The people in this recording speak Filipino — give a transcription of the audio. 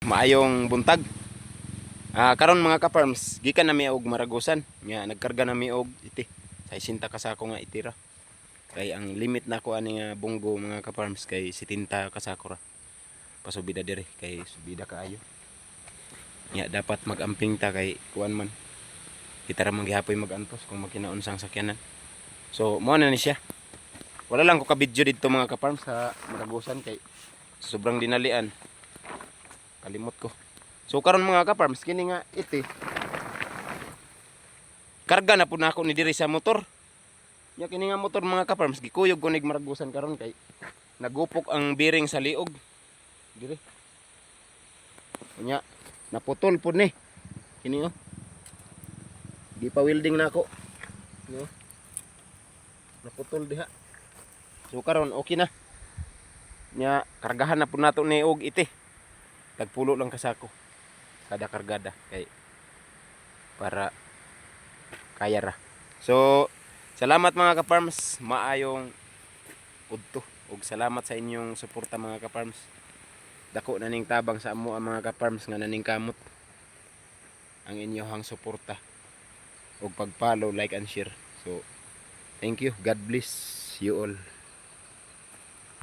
maayong buntag. Karon mga ka-farms, gikan nami og Maragusan. Nga nagkarga nami og iti. Sa 60 ka sako nga itira. Kay ang limit nako ani nga bunggo mga ka-farms kay 70 ka sako ra. Pasubida dire kay subida kaayo. Nya dapat mag-amping ta kay kuan man. Kita ra man gihapoy mag-antos kung makinaon sang sakyanan. So mo na ni siya. Wala lang ko ka-video dito mga ka-farms sa Maragusan kay sobrang dinalian. Kalimot ko. So karon mga ka-farms kini nga iti. Karga na pud nako ni diri sa motor. Nya kini nga motor mga ka-farms gikuyog ko nig Maragusan karon kay nagupok ang bearing sa liog. Diri. Nya naputol pud ni. Kini oh. Di pa welding nako. No. Naputol diha. So karon okay na. Nya kargahan na pud nato ni og iti. Tagpulo lang kasako kada kargada kay para kaya ra. So salamat mga ka-farms, maayong udto ug salamat sa inyong suporta mga ka-farms. Dako na ning tabang sa amo ang mga ka-farms nga naning kamot ang inyong suporta ug pag-follow, like and share. So thank you, God bless you all.